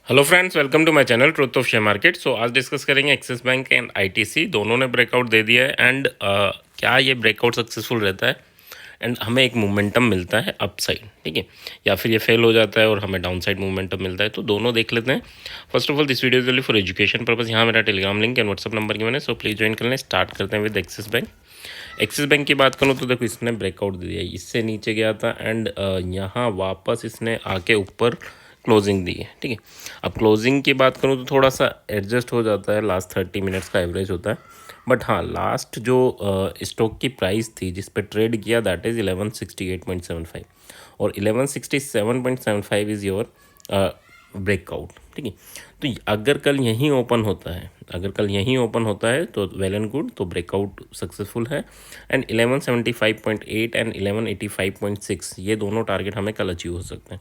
Hello friends, welcome to my channel truth of share market. So आज discuss करेंगे axis bank and ITC दोनों ने breakout दे दिया है एंड क्या ये ब्रेकआउट सक्सेसफुल रहता है एंड हमें एक मोमेंटम मिलता है अपसाइड, ठीक है, या फिर ये फेल हो जाता है और हमें डाउन साइड मोमेंटम मिलता है। तो दोनों देख लेते हैं। First of all this video is only for education purpose. यहाँ मेरा Telegram link and WhatsApp number की मैंने, सो प्लीज़ ज्वाइन कर लें। स्टार्ट करते हैं with axis bank. Axis bank की बात करूँ तो देखो इसने ब्रेकआउट दे दिया, इससे नीचे गया था एंड यहाँ वापस इसने आके ऊपर क्लोजिंग दी है, ठीक है। अब क्लोजिंग की बात करूँ तो थोड़ा सा एडजस्ट हो जाता है, लास्ट 30 मिनट्स का एवरेज होता है। बट हाँ, लास्ट जो स्टॉक की प्राइस थी जिस पे ट्रेड किया दैट इज़ 1168.75 और 1167.75 इज़ योर ब्रेकआउट, ठीक है। तो अगर कल यहीं ओपन होता है तो वेल एंड गुड, तो ब्रेकआउट सक्सेसफुल है। एंड 1175.8 एंड 1185.6 ये दोनों टारगेट हमें कल अचीव हो सकते हैं।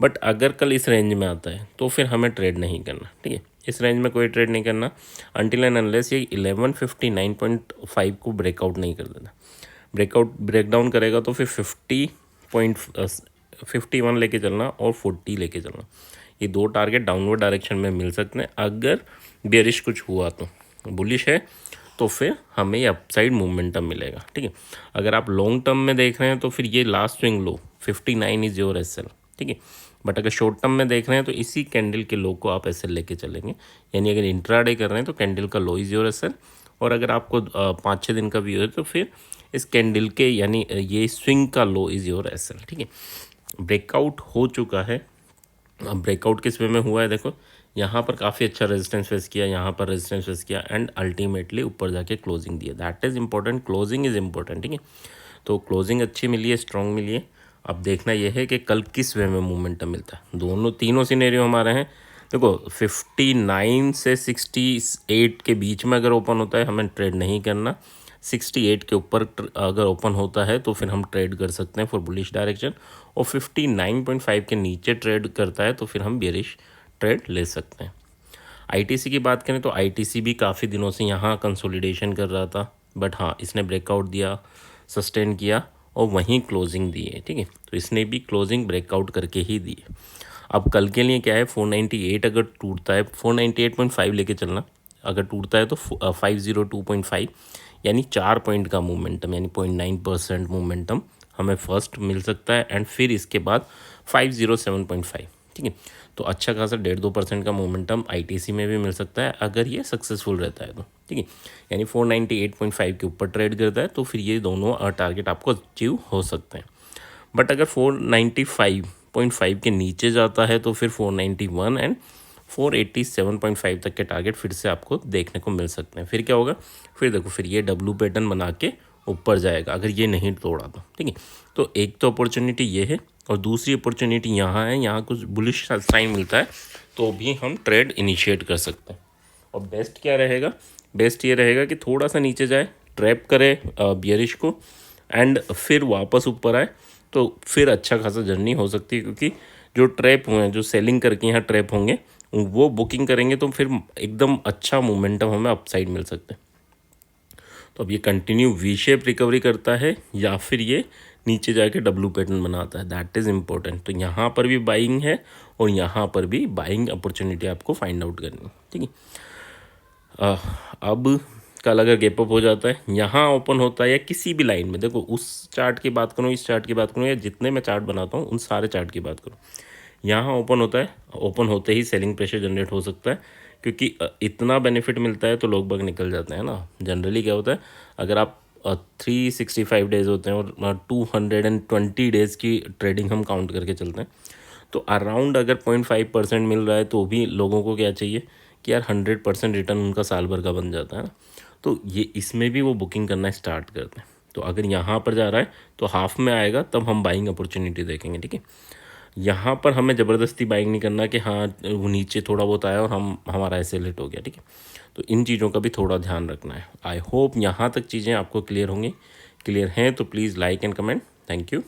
बट अगर कल इस रेंज में आता है तो फिर हमें ट्रेड नहीं करना, ठीक है। इस रेंज में कोई ट्रेड नहीं करना अनटिल एंड अनलेस ये 1159.5 को ब्रेकआउट नहीं कर देता। ब्रेकडाउन करेगा तो फिर 51 लेके चलना और 40 लेके चलना, ये दो टारगेट डाउनवर्ड डायरेक्शन में मिल सकते हैं। अगर बेरिश कुछ हुआ तो बुलिश है तो फिर हमें ये अपसाइड मोमेंटम मिलेगा, ठीक है। अगर आप लॉन्ग टर्म में देख रहे हैं तो फिर ये last swing low 59 is your SL, ठीक है। बट अगर शॉर्ट टर्म में देख रहे हैं तो इसी कैंडल के लो को आप एसएल लेके चलेंगे, यानी अगर इंट्राडे कर रहे हैं तो कैंडल का लो इज़ योर एसएल, और अगर आपको 5-6 दिन का व्यू है तो फिर इस कैंडल के यानी ये स्विंग का लो इज़ योर एसएल, ठीक है। ब्रेकआउट हो चुका है। अब ब्रेकआउट किस वे में हुआ है, देखो यहाँ पर काफ़ी अच्छा रेजिस्टेंस फेस किया, यहाँ पर रेजिस्टेंस फेस किया एंड अल्टीमेटली ऊपर जाके क्लोजिंग दिया। That is important, closing is important, ठीक है। तो क्लोजिंग अच्छी मिली है, स्ट्रॉन्ग मिली है। अब देखना यह है कि कल किस वे में मोमेंटम मिलता है। तीनों सिनेरियो हमारे हैं। देखो 59 से 68 के बीच में अगर ओपन होता है हमें ट्रेड नहीं करना। 68 के ऊपर अगर ओपन होता है तो फिर हम ट्रेड कर सकते हैं फॉर बुलिश डायरेक्शन, और 59.5 के नीचे ट्रेड करता है तो फिर हम बेरिश ट्रेड ले सकते हैं। आईटीसी की बात करें तो आईटीसी भी काफ़ी दिनों से यहाँ कंसोलिडेशन कर रहा था, बट हाँ इसने ब्रेकआउट दिया, सस्टेन किया और वहीं क्लोजिंग दी है, ठीक है। तो इसने भी क्लोजिंग ब्रेकआउट करके ही दी है। अब कल के लिए क्या है, 498 अगर टूटता है 498.5 लेके चलना, अगर टूटता है तो 502.5 यानी 4 पॉइंट का मोमेंटम, यानी 0.9% मोमेंटम हमें फर्स्ट मिल सकता है एंड फिर इसके बाद 507.5, ठीक है। तो अच्छा खासा 1.5-2% का मोमेंटम आईटीसी में भी मिल सकता है अगर ये सक्सेसफुल रहता है तो, ठीक है। यानी 498.5 के ऊपर ट्रेड करता है तो फिर ये दोनों टारगेट आपको अचीव हो सकते हैं। बट अगर 495.5 के नीचे जाता है तो फिर 491 एंड 487.5 तक के टारगेट फिर से आपको देखने को मिल सकते हैं। फिर क्या होगा, फिर देखो फिर ये डब्लू पैटर्न बना के ऊपर जाएगा अगर ये नहीं तोड़ा तो, ठीक है। तो एक तो अपॉर्चुनिटी ये है और दूसरी अपॉर्चुनिटी यहाँ है, यहाँ कुछ बुलिश साइन मिलता है तो भी हम ट्रेड इनिशिएट कर सकते हैं। और बेस्ट क्या रहेगा, बेस्ट ये रहेगा कि थोड़ा सा नीचे जाए, ट्रैप करे बियरिश को एंड फिर वापस ऊपर आए तो फिर अच्छा खासा जर्नी हो सकती है, क्योंकि जो ट्रैप हुए हैं, जो सेलिंग करके यहाँ ट्रैप होंगे वो बुकिंग करेंगे तो फिर एकदम अच्छा मोमेंटम हमें अपसाइड मिल सकता है। तो अब ये कंटिन्यू वी शेप रिकवरी करता है या फिर ये नीचे जाके डब्लू पैटर्न बनाता है, दैट इज़ इम्पोर्टेंट। तो यहाँ पर भी बाइंग है और यहाँ पर भी बाइंग अपॉर्चुनिटी आपको फाइंड आउट करनी है, ठीक है। अब कल अगर गैप अप हो जाता है, यहाँ ओपन होता है या किसी भी लाइन में, देखो उस चार्ट की बात करूँ, इस चार्ट की बात करूँ या जितने मैं चार्ट बनाता हूँ उन सारे चार्ट की बात करूँ, यहाँ ओपन होता है, ओपन होते ही सेलिंग प्रेशर जनरेट हो सकता है, क्योंकि इतना बेनिफिट मिलता है तो लोग बाग निकल जाते हैं ना। जनरली क्या होता है, अगर आप 365 डेज़ होते हैं और 220 डेज़ की ट्रेडिंग हम काउंट करके चलते हैं, तो अराउंड अगर 0.5% मिल रहा है तो भी लोगों को क्या चाहिए कि यार 100% रिटर्न उनका साल भर का बन जाता है ना। तो ये इसमें भी वो बुकिंग करना स्टार्ट करते हैं। तो अगर यहाँ पर जा रहा है तो हाफ में आएगा तब हम बाइंग अपॉर्चुनिटी देखेंगे, ठीक है। यहाँ पर हमें ज़बरदस्ती बाइंग नहीं करना कि हाँ वो नीचे थोड़ा बहुत आया और हमारा ऐसे लेट हो गया, ठीक है। तो इन चीज़ों का भी थोड़ा ध्यान रखना है। आई होप यहाँ तक चीज़ें आपको क्लियर होंगी। क्लियर हैं तो please like and comment. Thank you.